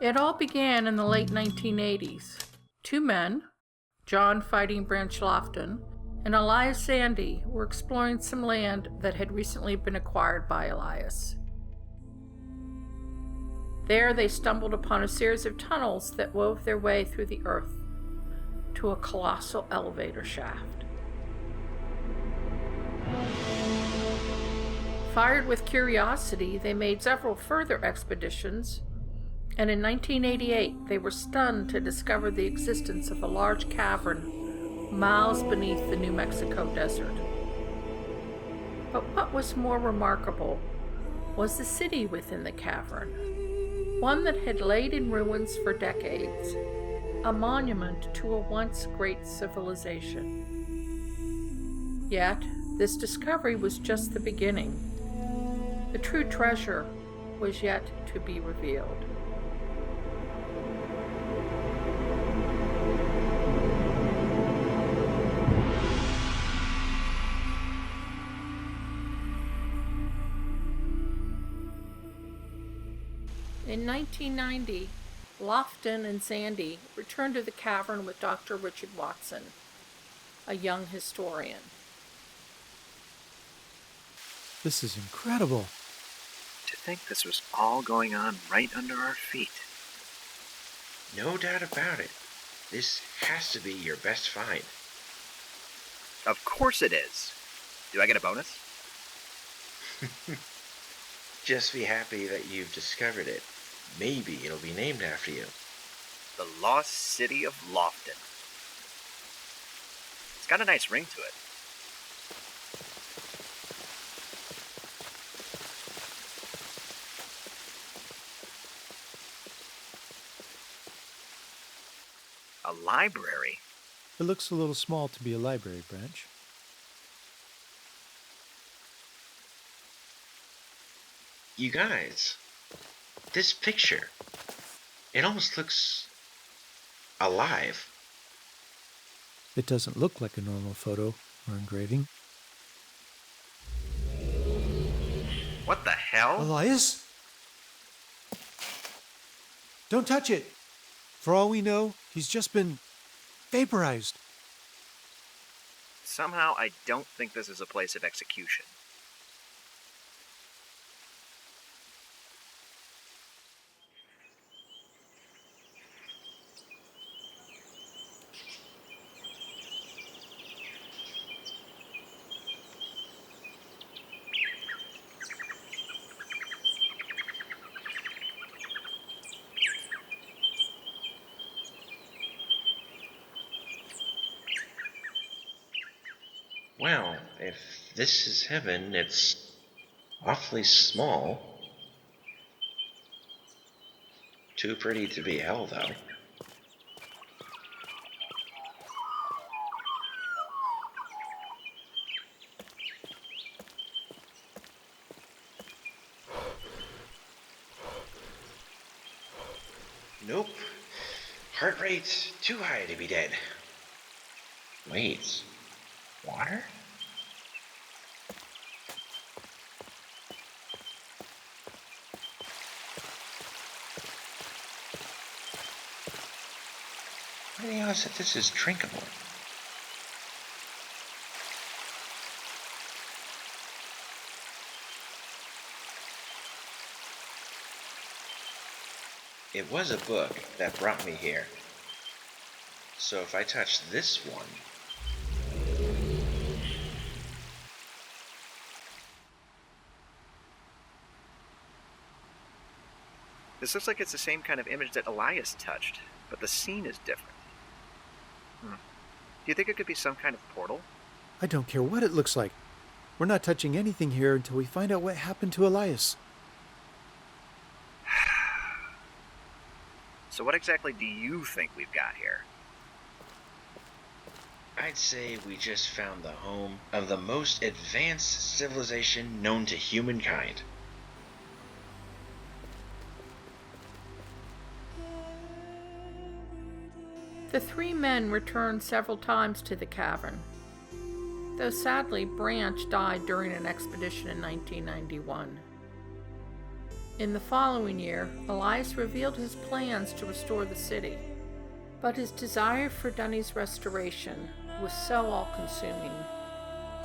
It all began in the late 1980s. Two men, John Fighting Branch Lofton and Elias Sandy, were exploring some land that had recently been acquired by Elias. There they stumbled upon a series of tunnels that wove their way through the earth to a colossal elevator shaft. Fired with curiosity, they made several further expeditions, and in 1988 they were stunned to discover the existence of a large cavern miles beneath the New Mexico desert. But what was more remarkable was the city within the cavern, one that had laid in ruins for decades, a monument to a once great civilization. Yet, this discovery was just the beginning. The true treasure was yet to be revealed. In 1990, Lofton and Sandy returned to the cavern with Dr. Richard Watson, a young historian. This is incredible. To think this was all going on right under our feet. No doubt about it. This has to be your best find. Of course it is. Do I get a bonus? Just be happy that you've discovered it. Maybe it'll be named after you. The Lost City of Lofton. It's got a nice ring to it. A library? It looks a little small to be a library, Branch. You guys, this picture, it almost looks alive. It doesn't look like a normal photo or engraving. What the hell? Elias? Don't touch it! For all we know, he's just been vaporized. Somehow I don't think this is a place of execution. Well, if this is heaven, it's awfully small. Too pretty to be hell, though. Nope. Heart rate too high to be dead. Wait. Water? What are the odds that this is drinkable? It was a book that brought me here. So if I touch this one, This looks like it's the same kind of image that Elias touched, but the scene is different. Do you think it could be some kind of portal? I don't care what it looks like. We're not touching anything here until we find out what happened to Elias. So what exactly do you think we've got here? I'd say we just found the home of the most advanced civilization known to humankind. The three men returned several times to the cavern, though sadly Branch died during an expedition in 1991. In the following year, Elias revealed his plans to restore the city. But his desire for Dunny's restoration was so all-consuming,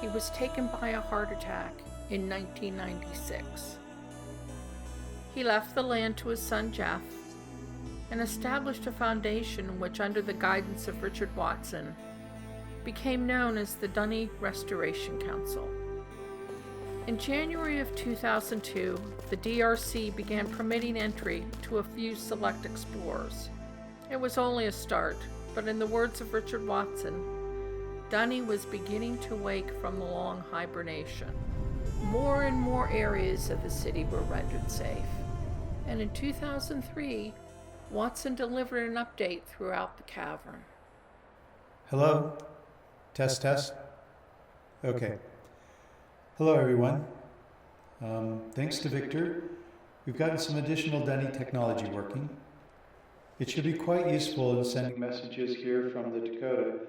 he was taken by a heart attack in 1996. He left the land to his son Jeff and established a foundation which, under the guidance of Richard Watson, became known as the Dunny Restoration Council. In January of 2002, the DRC began permitting entry to a few select explorers. It was only a start, but in the words of Richard Watson, Dunny was beginning to wake from the long hibernation. More and more areas of the city were rendered safe, and in 2003, Watson delivered an update throughout the cavern. Hello? Test, test? Okay. Hello, everyone. Thanks to Victor, we've gotten some additional Dunny technology working. It should be quite useful in sending messages here from the Dakota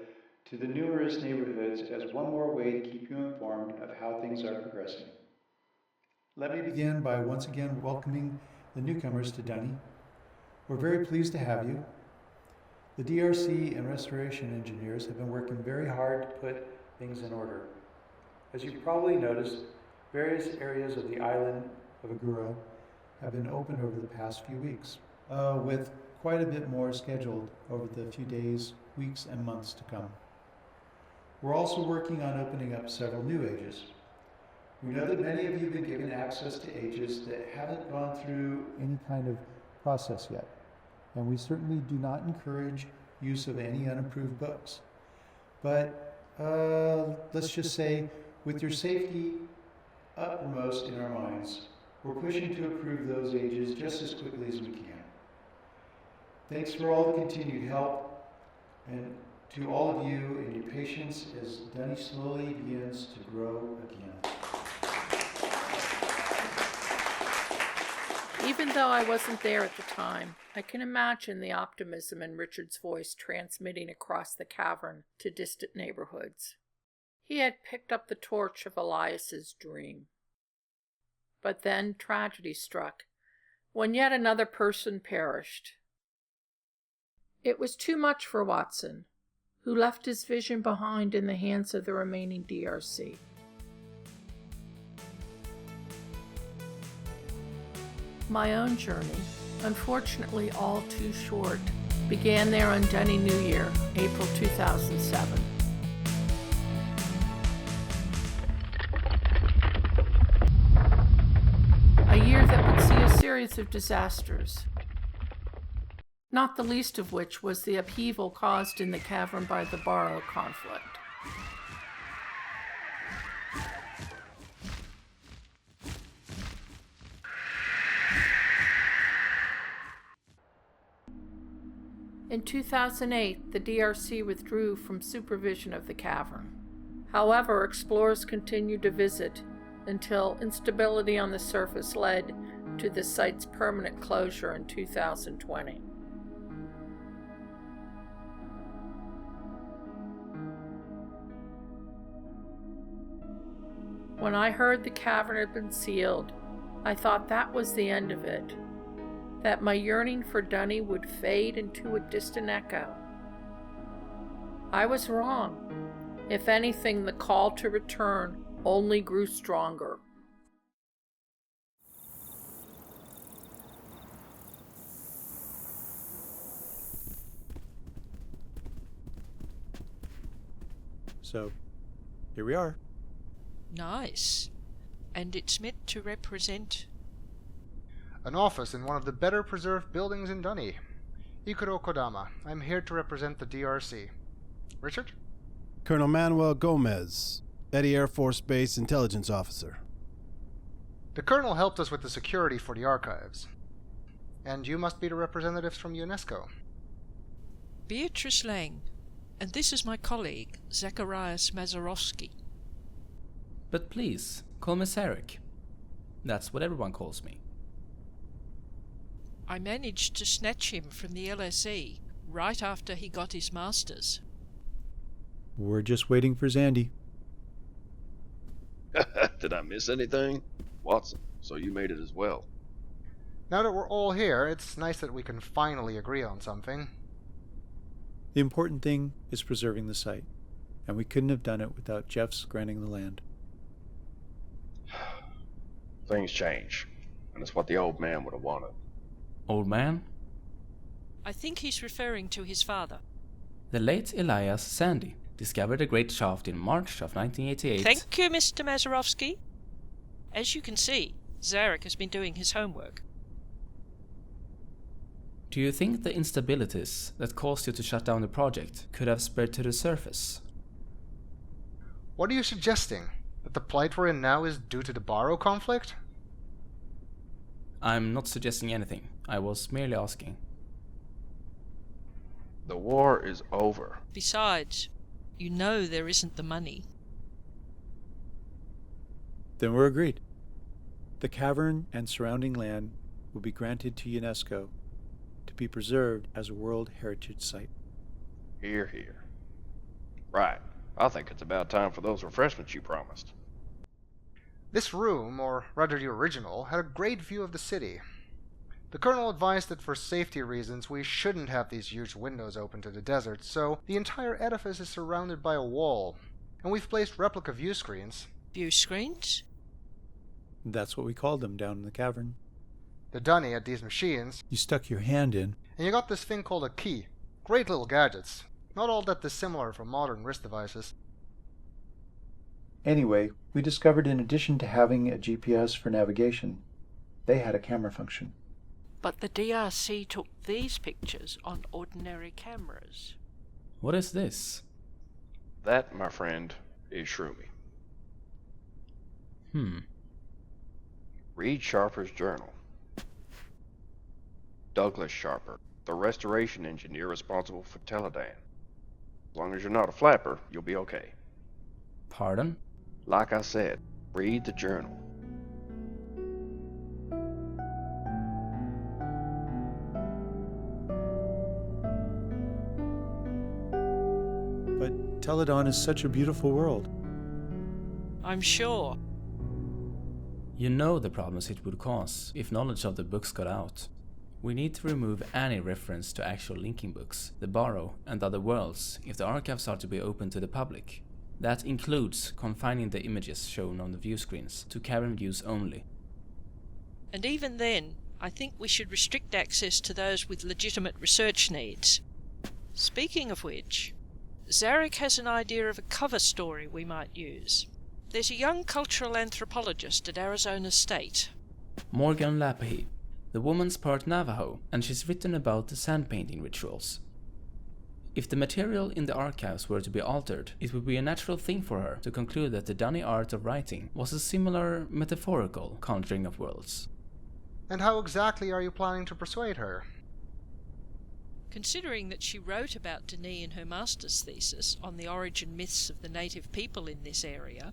to the numerous neighborhoods as one more way to keep you informed of how things are progressing. Let me begin by once again welcoming the newcomers to Dunny. We're very pleased to have you. The DRC and restoration engineers have been working very hard to put things in order. As you've probably noticed, various areas of the island of Agura have been opened over the past few weeks, with quite a bit more scheduled over the few days, weeks, and months to come. We're also working on opening up several new ages. We know that many of you have been given access to ages that haven't gone through any kind of process yet, and we certainly do not encourage use of any unapproved books. But let's just say, with your safety uppermost in our minds, we're pushing to approve those ages just as quickly as we can. Thanks for all the continued help, and to all of you and your patience as Dunny slowly begins to grow again. Even though I wasn't there at the time, I can imagine the optimism in Richard's voice transmitting across the cavern to distant neighborhoods. He had picked up the torch of Elias's dream. But then tragedy struck, when yet another person perished. It was too much for Watson, who left his vision behind in the hands of the remaining DRC. My own journey, unfortunately all too short, began there on Dunny New Year, April 2007. A year that would see a series of disasters, not the least of which was the upheaval caused in the cavern by the Barrow conflict. In 2008, the DRC withdrew from supervision of the cavern. However, explorers continued to visit until instability on the surface led to the site's permanent closure in 2020. When I heard the cavern had been sealed, I thought that was the end of it, that my yearning for Dunny would fade into a distant echo. I was wrong. If anything, the call to return only grew stronger. So, here we are. Nice. And it's meant to represent... An office in one of the better preserved buildings in Dunny. Ikuro Kodama. I'm here to represent the DRC. Richard? Colonel Manuel Gomez, Eddie Air Force Base Intelligence Officer. The Colonel helped us with the security for the archives. And you must be the representatives from UNESCO. Beatrice Lang. And this is my colleague, Zacharias Mazerovsky. But please, call me Sarek. That's what everyone calls me. I managed to snatch him from the LSE right after he got his master's. We're just waiting for Zandy. Did I miss anything? Watson, so you made it as well. Now that we're all here, it's nice that we can finally agree on something. The important thing is preserving the site, and we couldn't have done it without Jeff's granting the land. Things change, and it's what the old man would have wanted. Old man? I think he's referring to his father. The late Elias Sandy discovered the Great Shaft in March of 1988. Thank you, Mr. Mazerovsky. As you can see, Zarek has been doing his homework. Do you think the instabilities that caused you to shut down the project could have spread to the surface? What are you suggesting? That the plight we're in now is due to the Barrow conflict? I'm not suggesting anything. I was merely asking. The war is over. Besides, you know there isn't the money. Then we're agreed. The cavern and surrounding land will be granted to UNESCO to be preserved as a World Heritage Site. Hear, hear. Right. I think it's about time for those refreshments you promised. This room, or rather the original, had a great view of the city. The Colonel advised that for safety reasons we shouldn't have these huge windows open to the desert, so the entire edifice is surrounded by a wall, and we've placed replica view screens. View screens? That's what we called them down in the cavern. The dunny had these machines, You stuck your hand in. and you got this thing called a key. Great little gadgets. Not all that dissimilar from modern wrist devices. Anyway, we discovered in addition to having a GPS for navigation, they had a camera function. But the DRC took these pictures on ordinary cameras. What is this? That, my friend, is Shroomy. Read Sharper's journal. Douglas Sharper, the restoration engineer responsible for Teledan. As long as you're not a flapper, you'll be okay. Pardon? Like I said, read the journal. But Teledon is such a beautiful world. I'm sure. You know the problems it would cause if knowledge of the books got out. We need to remove any reference to actual linking books, the Barrow, and other worlds if the archives are to be open to the public. That includes confining the images shown on the view screens to cavern views only. And even then, I think we should restrict access to those with legitimate research needs. Speaking of which, Zarek has an idea of a cover story we might use. There's a young cultural anthropologist at Arizona State. Morgan Lapahi. The woman's part Navajo, and she's written about the sand painting rituals. If the material in the archives were to be altered, it would be a natural thing for her to conclude that the Dunny art of writing was a similar metaphorical conjuring of worlds. And how exactly are you planning to persuade her? Considering that she wrote about Denis in her master's thesis on the origin myths of the native people in this area,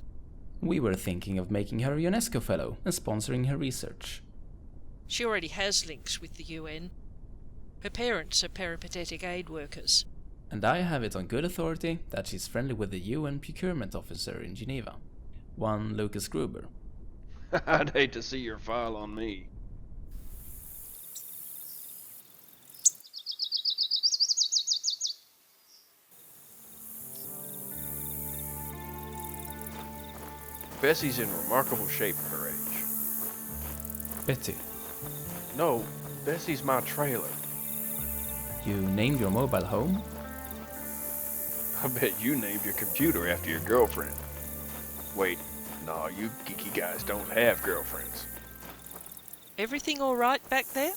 We were thinking of making her a UNESCO fellow and sponsoring her research. she already has links with the UN. Her parents are peripatetic aid workers. And I have it on good authority that she's friendly with the UN procurement officer in Geneva, one Lucas Gruber. I'd hate to see your file on me. Bessie's in remarkable shape for her age. Betty, No, Bessie's my trailer. you named your mobile home? I bet you named your computer after your girlfriend. Wait, no, you geeky guys don't have girlfriends. Everything all right back there?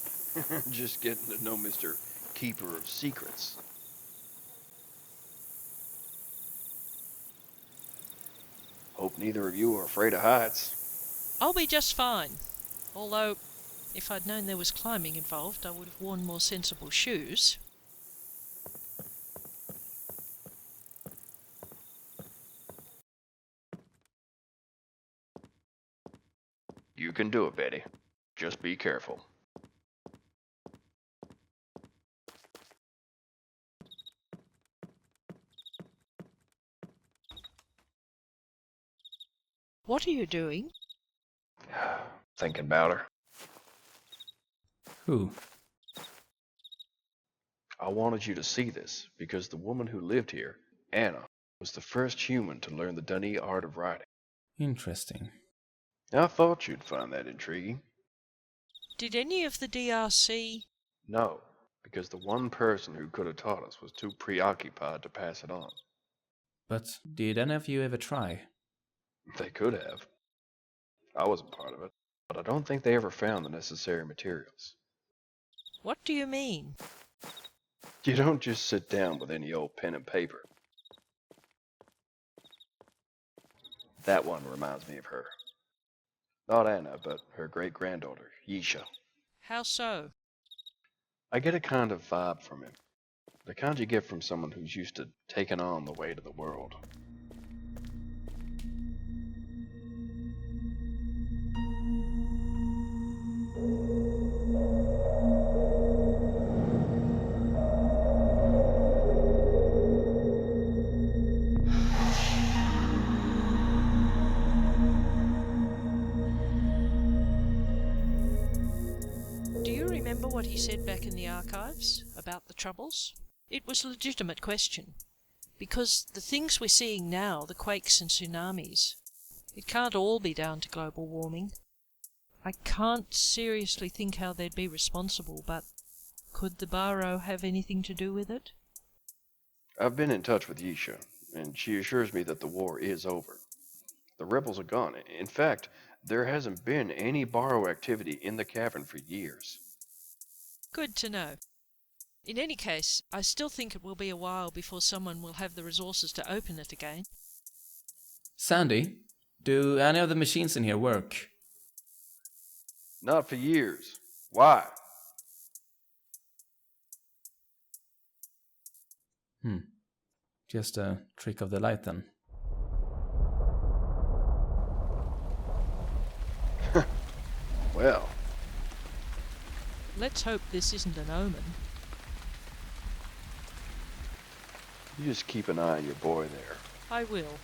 Just getting to know Mr. Keeper of Secrets. Hope neither of you are afraid of heights. I'll be just fine. Although, if I'd known there was climbing involved, I would have worn more sensible shoes. You can do it, Betty. Just be careful. What are you doing? Thinking about her. Who? I wanted you to see this because the woman who lived here, Anna, was the first human to learn the Dunny art of writing. Interesting. I thought you'd find that intriguing. Did any of the DRC... No, because the one person who could have taught us was too preoccupied to pass it on. But did any of you ever try? They could have. I wasn't part of it, but I don't think they ever found the necessary materials. What do you mean? You don't just sit down with any old pen and paper. That one reminds me of her. Not Anna, but her great-granddaughter, Yisha. How so? I get a kind of vibe from him. The kind you get from someone who's used to taking on the weight of the world. Do you remember what he said back in the archives about the Troubles? It was a legitimate question. Because the things we're seeing now, the quakes and tsunamis, it can't all be down to global warming. I can't seriously think how they'd be responsible, but could the Barrow have anything to do with it? I've been in touch with Yisha, and she assures me that the war is over. The rebels are gone. In fact, there hasn't been any Barrow activity in the cavern for years. Good to know. In any case, I still think it will be a while before someone will have the resources to open it again. Sandy, do any of the machines in here work? Not for years. Why? Just a trick of the light then. Well, Let's hope this isn't an omen. you just keep an eye on your boy there. I will.